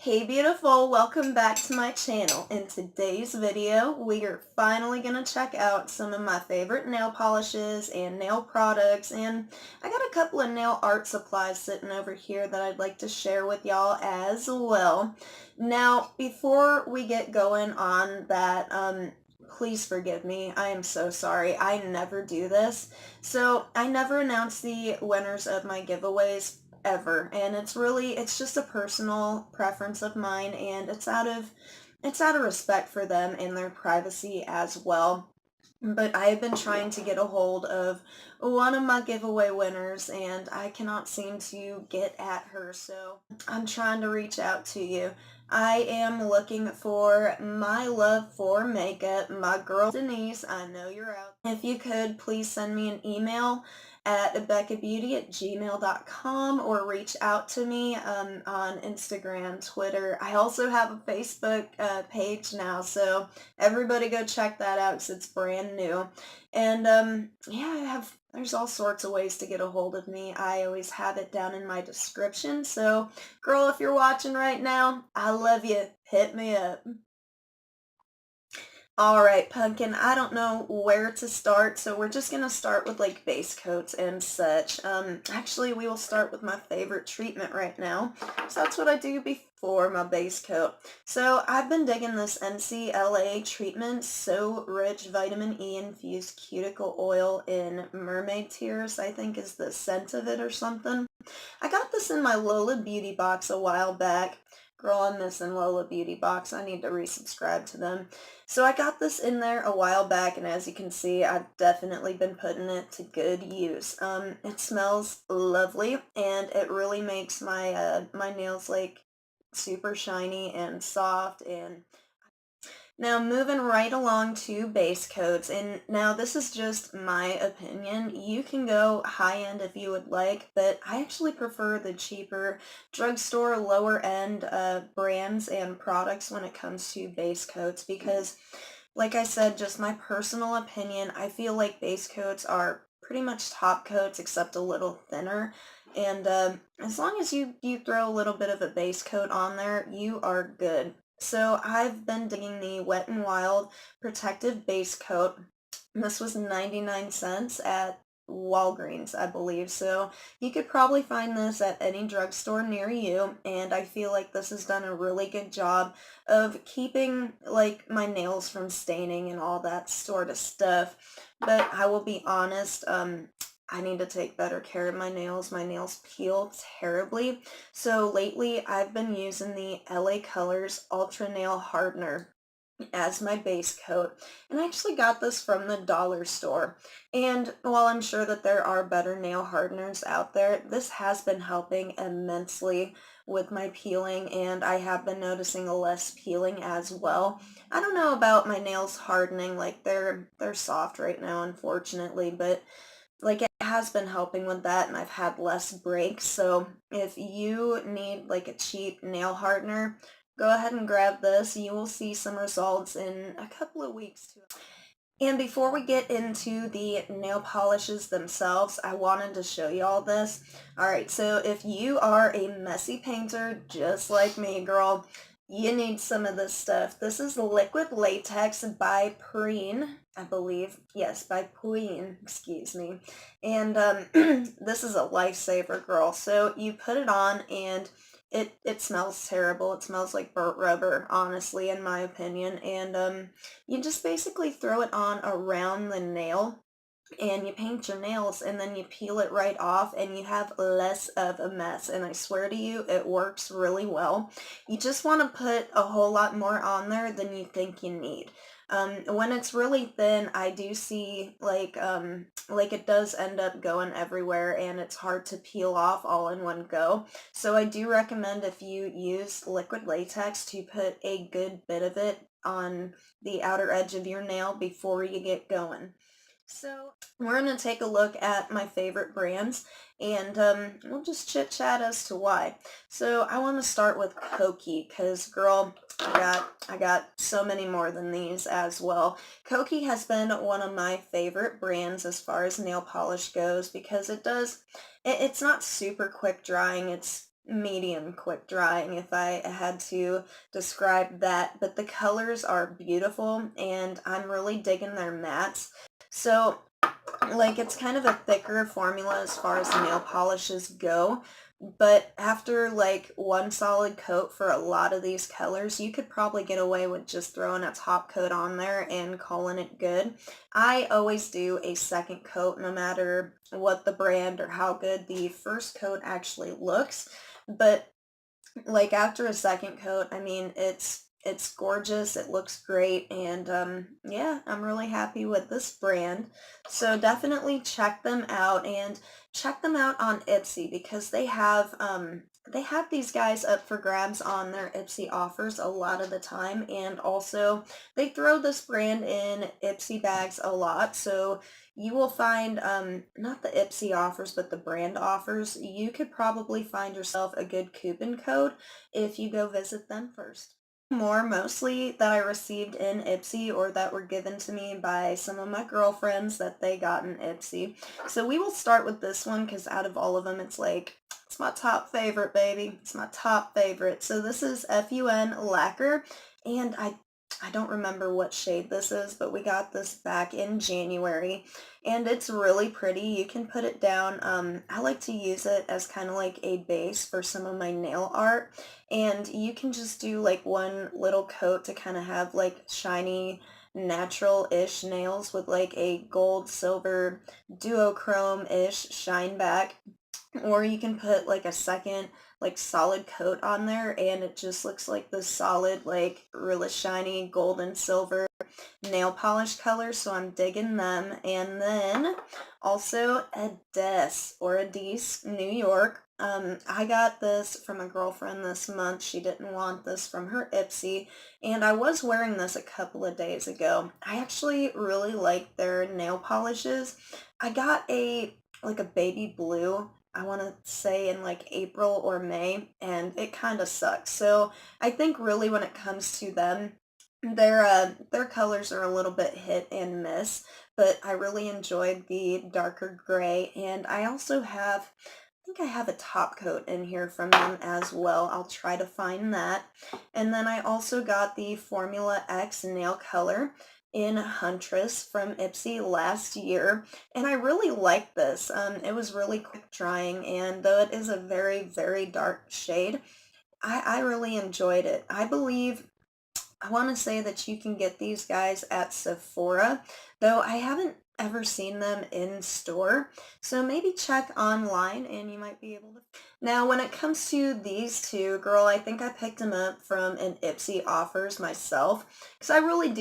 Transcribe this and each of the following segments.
Hey beautiful, welcome back to my channel. In today's video, we are finally going to check out some of my favorite nail polishes and nail products, and I got a couple of nail art supplies sitting over here that I'd like to share with y'all as well. Now, before we get going on that, please forgive me. I am so sorry. I never do this. So I never announce the winners of my giveaways ever, and it's just a personal preference of mine, and it's out of respect for them and their privacy as well. But I have been trying to get a hold of one of my giveaway winners, and I cannot seem to get at her, so I'm trying to reach out to you. I am looking for my love for makeup, my girl Denise. I know you're out. If you could, please send me an email at beccabeauty@gmail.com or reach out to me on Instagram, Twitter. I also have a Facebook page now, so everybody go check that out because it's brand new. And yeah, there's all sorts of ways to get a hold of me. I always have it down in my description. So, girl, if you're watching right now, I love you. Hit me up. All right, Pumpkin, I don't know where to start, so we're just gonna start with like base coats and such. Actually, we will start with my favorite treatment right now. So that's what I do before my base coat. So I've been digging this NCLA treatment, So Rich Vitamin E Infused Cuticle Oil in Mermaid Tears, I think is the scent of it or something. I got this in my Lola Beauty box a while back. Girl, I'm missing Lola Beauty box. I need to resubscribe to them. So I got this in there a while back, and as you can see, I've definitely been putting it to good use. It smells lovely, and it really makes my nails like super shiny and soft. And now moving right along to base coats, and now this is just my opinion. You can go high end if you would like, but I actually prefer the cheaper drugstore lower end brands and products when it comes to base coats because, like I said, just my personal opinion, I feel like base coats are pretty much top coats except a little thinner. And as long as you throw a little bit of a base coat on there, you are good. So I've been digging the Wet n Wild Protective Base Coat. This was 99 cents at Walgreens, I believe. So you could probably find this at any drugstore near you, and I feel like this has done a really good job of keeping like my nails from staining and all that sort of stuff. But I will be honest, I need to take better care of my nails. My nails peel terribly. So lately I've been using the LA Colors Ultra Nail Hardener as my base coat. And I actually got this from the dollar store. And while I'm sure that there are better nail hardeners out there, this has been helping immensely with my peeling, and I have been noticing a less peeling as well. I don't know about my nails hardening, like they're soft right now unfortunately, but like it has been helping with that, and I've had less breaks. So if you need like a cheap nail hardener, go ahead and grab this. You will see some results in a couple of weeks too. And before we get into the nail polishes themselves, I wanted to show you all this. Alright, so if you are a messy painter just like me, girl, you need some of this stuff. This is Liquid Latex by Preen, I believe. Yes, by Preen, excuse me. And this is a lifesaver, girl. So you put it on, and it smells terrible. It smells like burnt rubber, honestly, in my opinion. And you just basically throw it on around the nail, and you paint your nails, and then you peel it right off, and you have less of a mess. And I swear to you, it works really well. You just want to put a whole lot more on there than you think you need. When it's really thin, I do see like it does end up going everywhere, and it's hard to peel off all in one go. So I do recommend, if you use liquid latex, to put a good bit of it on the outer edge of your nail before you get going. So we're going to take a look at my favorite brands, and we'll just chit chat as to why. So I want to start with Koki because, girl, I got so many more than these as well. Koki has been one of my favorite brands as far as nail polish goes because it's not super quick drying. medium quick drying if I had to describe that, but the colors are beautiful and I'm really digging their mattes. So like it's kind of a thicker formula as far as nail polishes go, but after like one solid coat for a lot of these colors, you could probably get away with just throwing a top coat on there and calling it good. I always do a second coat no matter what the brand or how good the first coat actually looks, but like after a second coat, I mean, it's gorgeous, it looks great, and yeah, I'm really happy with this brand. So definitely check them out and check them out on Ipsy because they have these guys up for grabs on their Ipsy offers a lot of the time, and also they throw this brand in Ipsy bags a lot. So you will find not the Ipsy offers, but the brand offers. You could probably find yourself a good coupon code if you go visit them first. More mostly that I received in Ipsy or that were given to me by some of my girlfriends that they got in Ipsy. So we will start with this one because out of all of them, it's like, it's my top favorite, baby. It's my top favorite. So this is FUN Lacquer, and I don't remember what shade this is, but we got this back in January, and it's really pretty. You can put it down. I like to use it as kind of like a base for some of my nail art, and you can just do like one little coat to kind of have like shiny natural-ish nails with like a gold silver duochrome-ish shine back, or you can put like a second like solid coat on there and it just looks like this solid like really shiny gold and silver nail polish color, so I'm digging them. And then also Ades or Adese New York. I got this from a girlfriend this month. She didn't want this from her Ipsy, and I was wearing this a couple of days ago. I actually really like their nail polishes. I got a like a baby blue, I want to say in like April or May, and it kind of sucks. So I think really when it comes to them, their colors are a little bit hit and miss, but I really enjoyed the darker gray, and I also have, I think I have a top coat in here from them as well. I'll try to find that. And then I also got the Formula X nail color in Huntress from Ipsy last year, and I really like this. It was really quick drying, and though it is a very, very dark shade, I really enjoyed it. I believe I want to say that you can get these guys at Sephora, though I haven't ever seen them in store. So maybe check online and you might be able to. Now, when it comes to these two, girl, I think I picked them up from an Ipsy offers myself because I like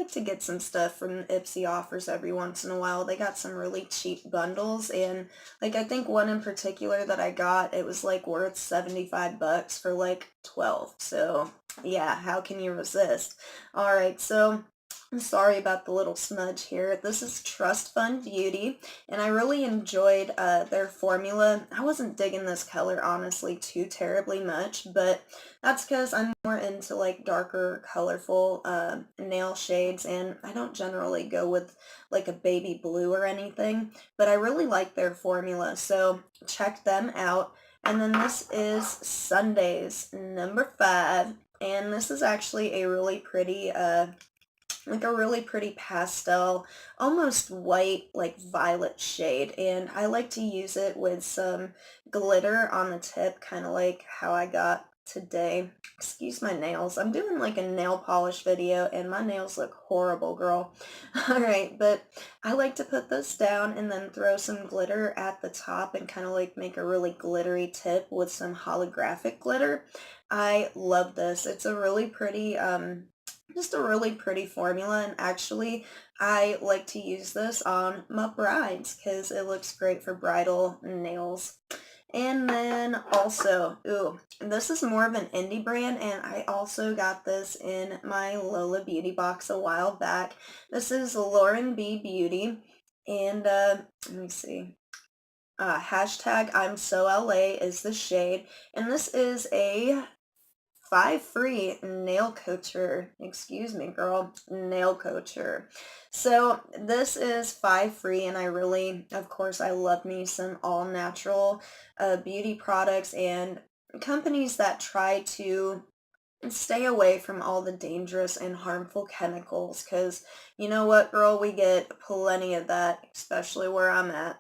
to get some stuff from Ipsy offers every once in a while. They got some really cheap bundles, and like I think one in particular that I got, it was like worth 75 bucks for like 12. So yeah, how can you resist? All right, so I'm sorry about the little smudge here. This is Trust Fund Beauty, and I really enjoyed their formula. I wasn't digging this color, honestly, too terribly much, but that's because I'm more into like darker, colorful nail shades, and I don't generally go with like a baby blue or anything, but I really like their formula, so check them out. And then this is Sundays, number 5. And this is actually a really pretty, like a really pretty pastel, almost white, like violet shade. And I like to use it with some glitter on the tip, kind of like how I got today. Excuse my nails. I'm doing like a nail polish video and my nails look horrible, girl. Alright, but I like to put this down and then throw some glitter at the top and kind of like make a really glittery tip with some holographic glitter. I love this. It's a really pretty, just a really pretty formula, and actually I like to use this on my brides because it looks great for bridal nails. And then also, ooh, this is more of an indie brand, and I also got this in my Lola Beauty box a while back. This is Lauren B. Beauty, and let me see. Hashtag I'm so LA is the shade, and this is a 5 free nail coacher. Excuse me, girl, nail coacher. So this is 5 free, and I really, of course, I love me some all natural beauty products and companies that try to stay away from all the dangerous and harmful chemicals, because you know what, girl, we get plenty of that, especially where I'm at.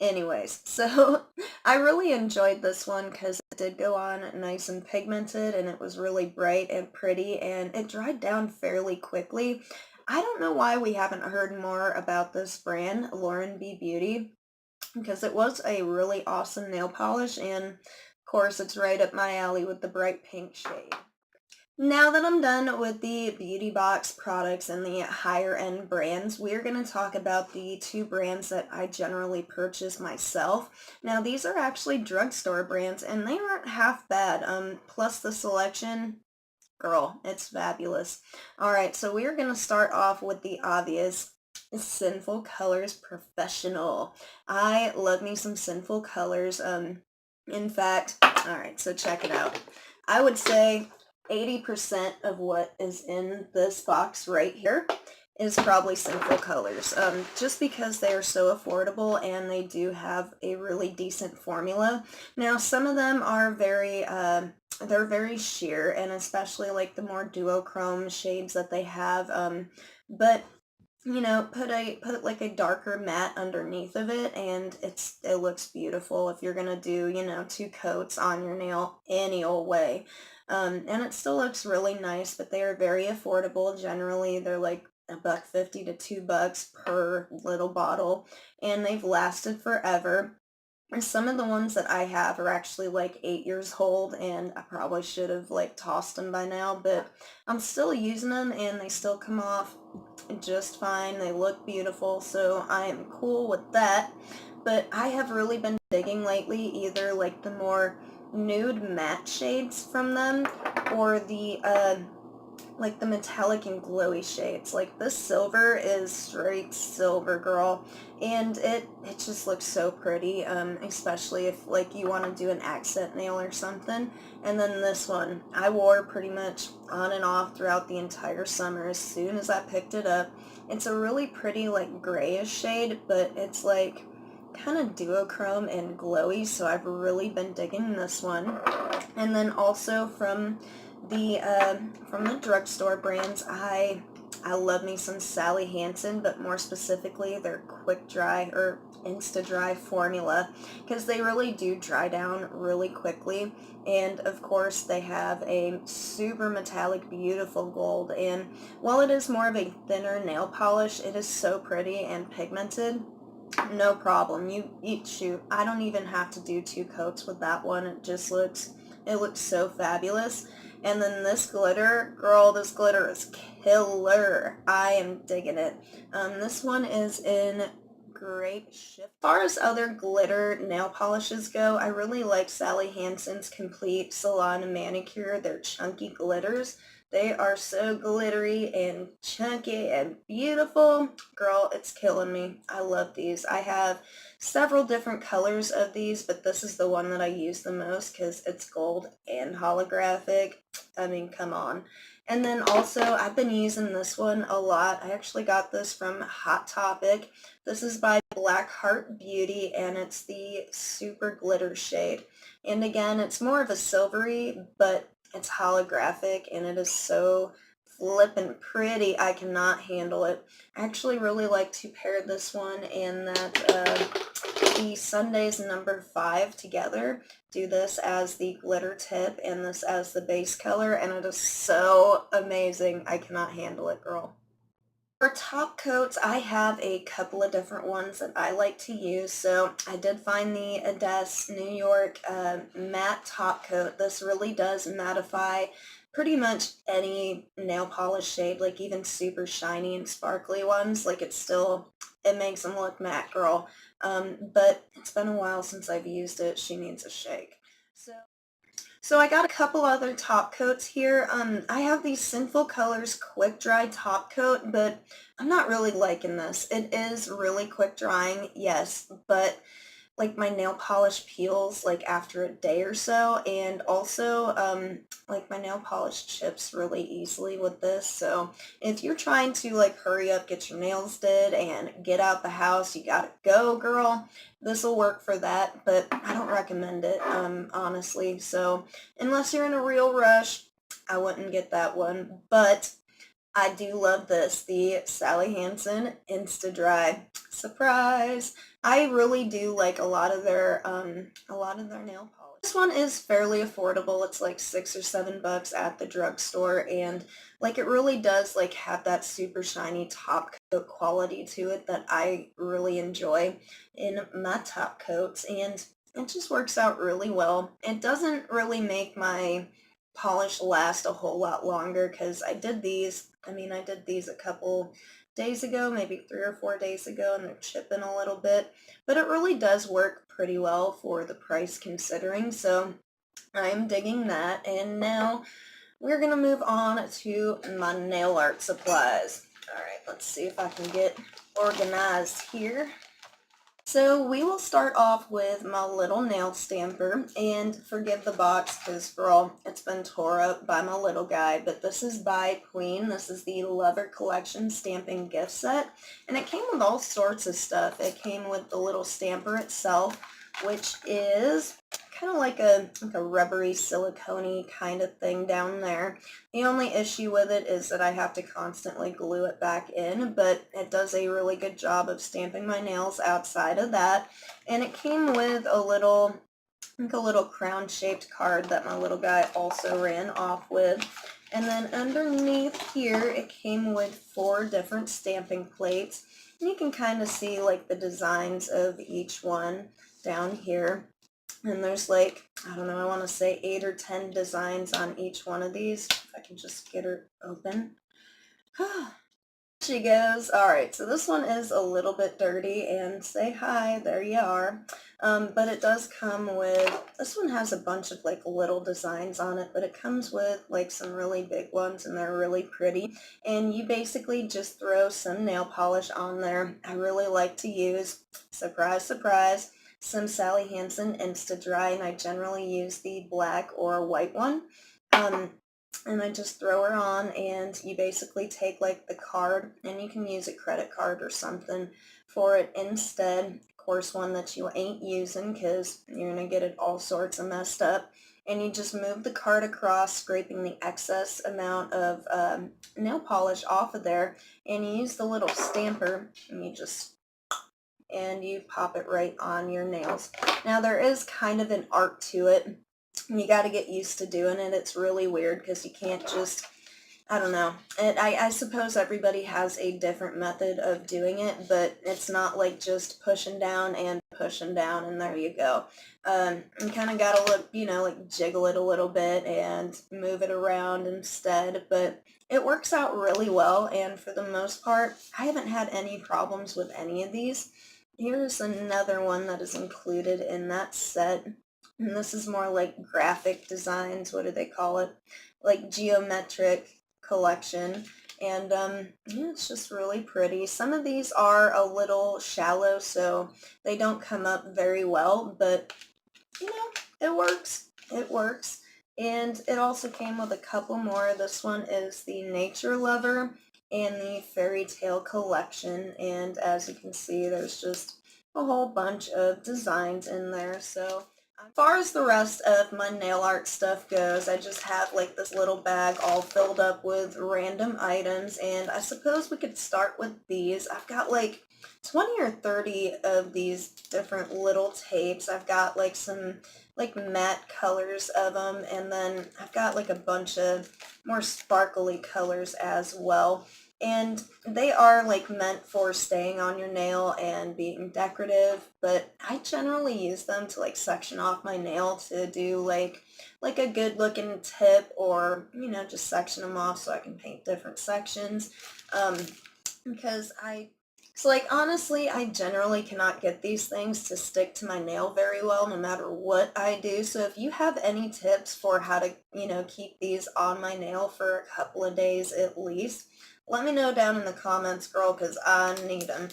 Anyways, so I really enjoyed this one because it did go on nice and pigmented, and it was really bright and pretty, and it dried down fairly quickly. I don't know why we haven't heard more about this brand, Lauren B. Beauty, because it was a really awesome nail polish, and of course it's right up my alley with the bright pink shade. Now that I'm done with the beauty box products and the higher end brands, we're going to talk about the two brands that I generally purchase myself. Now these are actually drugstore brands, and they aren't half bad. Plus the selection, girl, it's fabulous. Alright, so we're going to start off with the obvious. Sinful Colors Professional. I love me some Sinful Colors. In fact, alright, so check it out. I would say 80% of what is in this box right here is probably Sinful Colors, just because they are so affordable and they do have a really decent formula. Now, some of them are they're very sheer, and especially like the more duochrome shades that they have, but you know, put like a darker matte underneath of it, and it looks beautiful if you're gonna do, you know, 2 coats on your nail any old way. And it still looks really nice, but they are very affordable. Generally, they're like $1.50 to $2 per little bottle, and they've lasted forever. And some of the ones that I have are actually like 8 years old, and I probably should have like tossed them by now, but I'm still using them and they still come off just fine. They look beautiful, so I am cool with that. But I have really been digging lately either like the more nude matte shades from them, or the like the metallic and glowy shades. Like this silver is straight silver, girl, and it just looks so pretty, especially if like you want to do an accent nail or something. And then this one I wore pretty much on and off throughout the entire summer. As soon as I picked it up, it's a really pretty like grayish shade, but it's like kind of duochrome and glowy, so I've really been digging this one. And then also from the drugstore brands, I love me some Sally Hansen, but more specifically their quick dry or insta dry formula, because they really do dry down really quickly. And of course they have a super metallic beautiful gold, and while it is more of a thinner nail polish, it is so pretty and pigmented. No problem. Shoot, I don't even have to do 2 coats with that one. It looks so fabulous. And then this glitter, girl, this glitter is killer. I am digging it. This one is in Grape Shift. As far as other glitter nail polishes go, I really like Sally Hansen's Complete Salon Manicure. They're chunky glitters. They are so glittery and chunky and beautiful. Girl, it's killing me. I love these. I have several different colors of these, but this is the one that I use the most because it's gold and holographic. I mean, come on. And then also, I've been using this one a lot. I actually got this from Hot Topic. This is by Blackheart Beauty, and it's the Super Glitter shade. And again, it's more of a silvery, but it's holographic, and it is so flippin' pretty. I cannot handle it. I actually really like to pair this one and the Sundays number 5 together. Do this as the glitter tip and this as the base color, and it is so amazing. I cannot handle it, girl. For top coats, I have a couple of different ones that I like to use. So I did find the Ades New York matte top coat. This really does mattify pretty much any nail polish shade, like even super shiny and sparkly ones. Like it makes them look matte, girl. But it's been a while since I've used it. She needs a shake. So I got a couple other top coats here. I have the Sinful Colors Quick Dry Top Coat, but I'm not really liking this. It is really quick drying, yes, but like my nail polish peels like after a day or so, and also like my nail polish chips really easily with this. So if you're trying to like hurry up, get your nails did, and get out the house, you gotta go, girl, this will work for that, but I don't recommend it, honestly. So unless you're in a real rush, I wouldn't get that one. But I do love this, the Sally Hansen Insta Dry. Surprise! I really do like a lot of their nail polish. This one is fairly affordable. It's like $6 or $7 at the drugstore, and like it really does like have that super shiny top coat quality to it that I really enjoy in my top coats, and it just works out really well. It doesn't really make my polish last a whole lot longer because I did these a couple days ago, maybe 3 or 4 days ago, and they're chipping a little bit, but it really does work pretty well for the price considering, so I'm digging that. And now we're gonna move on to my nail art supplies. All right, let's see if I can get organized here. So we will start off with my little nail stamper, and forgive the box because girl, it's been tore up by my little guy, but this is by Queen. This is the Lover Collection stamping gift set, and it came with all sorts of stuff. It came with the little stamper itself, which is kind of like a rubbery silicone kind of thing down there. The only issue with it is that I have to constantly glue it back in, but it does a really good job of stamping my nails outside of that. And it came with a little, like a little crown-shaped card that my little guy also ran off with. And then underneath here, it came with 4 different stamping plates. And you can kind of see like the designs of each one down here. And there's like, I don't know, I want to say 8 or 10 designs on each one of these. If I can just get her open. She goes. All right, so this one is a little bit dirty, and say hi, there you are. But it does come with, this one has a bunch of like little designs on it, but it comes with like some really big ones, and they're really pretty. And you basically just throw some nail polish on there. I really like to use, surprise, surprise, some Sally Hansen Insta Dry, and I generally use the black or white one. And I just throw her on, and you basically take like the card, and you can use a credit card or something for it instead. Of course, one that you ain't using because you're going to get it all sorts of messed up. And you just move the card across, scraping the excess amount of nail polish off of there, and you use the little stamper, and you pop it right on your nails. Now there is kind of an art to it. You got to get used to doing it. It's really weird because you can't just, I don't know. I suppose everybody has a different method of doing it, but it's not like just pushing down and there you go. You kind of got to look, like jiggle it a little bit and move it around instead, but it works out really well, and for the most part, I haven't had any problems with any of these. Here's another one that is included in that set. And this is more like graphic designs. What do they call it? Like geometric collection. And yeah, it's just really pretty. Some of these are a little shallow, so they don't come up very well, but it works. It works. And it also came with a couple more. This one is the Nature Lover and the Fairy Tale Collection, and as you can see, there's just a whole bunch of designs in there. So as far as the rest of my nail art stuff goes, I just have like this little bag all filled up with random items, and I suppose we could start with these. I've got like 20 or 30 of these different little tapes. I've got like some like matte colors of them, and then I've got like a bunch of more sparkly colors as well. And they are like meant for staying on your nail and being decorative, but I generally use them to like section off my nail to do like a good looking tip, or just section them off so I can paint different sections. Because so like honestly, I generally cannot get these things to stick to my nail very well no matter what I do. So if you have any tips for how to, keep these on my nail for a couple of days at least, let me know down in the comments, girl, because I need them.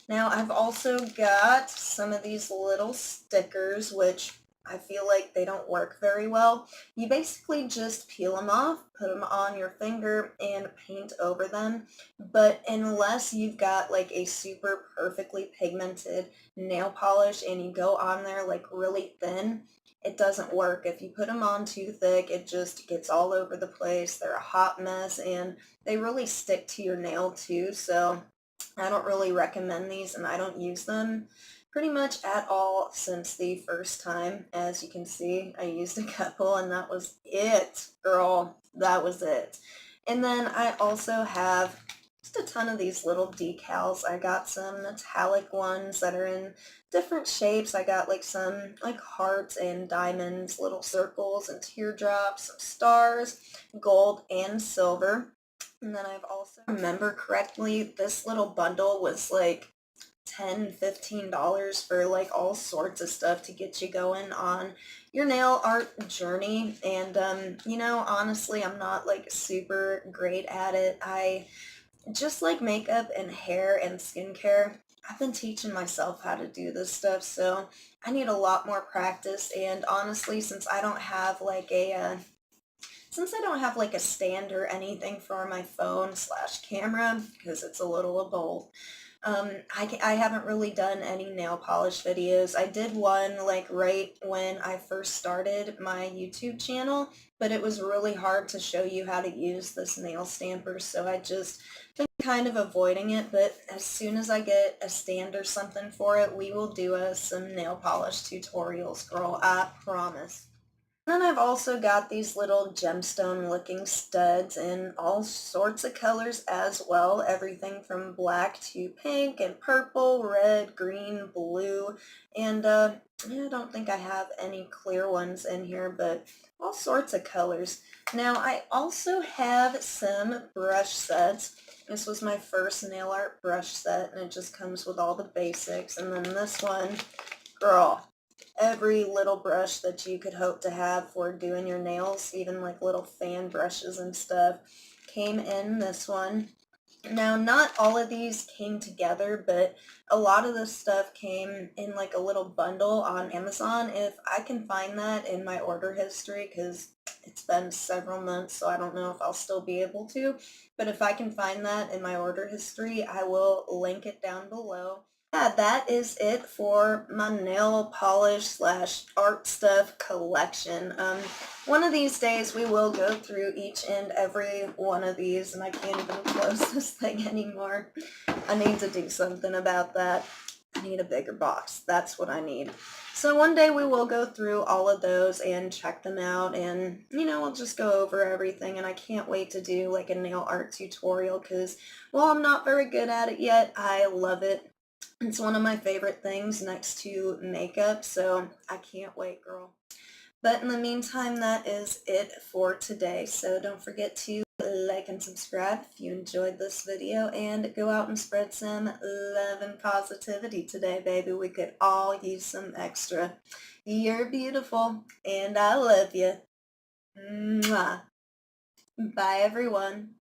Now I've also got some of these little stickers, which I feel like they don't work very well. You basically just peel them off, put them on your finger, and paint over them. But unless you've got like a super perfectly pigmented nail polish and you go on there like really thin, it doesn't work. If you put them on too thick, it just gets all over the place. They're a hot mess and they really stick to your nail too. So I don't really recommend these and I don't use them pretty much at all since the first time. As you can see, I used a couple and that was it, girl. That was it. And then I also have just a ton of these little decals. I got some metallic ones that are in different shapes. I got like some like hearts and diamonds, little circles and teardrops, some stars, gold and silver. And then I've also, remember correctly, this little bundle was like $10, $15 for like all sorts of stuff to get you going on your nail art journey. And you know, honestly, I'm not like super great at it. I just like makeup and hair and skincare. I've been teaching myself how to do this stuff, so I need a lot more practice. And honestly, since I don't have like a stand or anything for my phone slash camera, because it's a little of both, I haven't really done any nail polish videos. I did one like right when I first started my YouTube channel, but it was really hard to show you how to use this nail stamper, so I just been kind of avoiding it. But as soon as I get a stand or something for it, we will do some nail polish tutorials, girl. I promise. Then I've also got these little gemstone looking studs in all sorts of colors as well. Everything from black to pink and purple, red, green, blue, and I don't think I have any clear ones in here, but all sorts of colors. Now I also have some brush sets. This was my first nail art brush set and it just comes with all the basics. And then this one, girl, every little brush that you could hope to have for doing your nails, even like little fan brushes and stuff, came in this one. Now, not all of these came together, but a lot of this stuff came in like a little bundle on Amazon. If I can find that in my order history, because it's been several months, so I don't know if I'll still be able to, but if I can find that in my order history, I will link it down below. Yeah, that is it for my nail polish slash art stuff collection. One of these days we will go through each and every one of these, and I can't even close this thing anymore. I need to do something about that. I need a bigger box. That's what I need. So one day we will go through all of those and check them out, and you know, we'll just go over everything. And I can't wait to do like a nail art tutorial because, well, I'm not very good at it yet. I love it. It's one of my favorite things next to makeup, so I can't wait, girl. But in the meantime, that is it for today. So don't forget to like and subscribe if you enjoyed this video, and go out and spread some love and positivity today, baby. We could all use some extra. You're beautiful, and I love you. Mwah. Bye, everyone.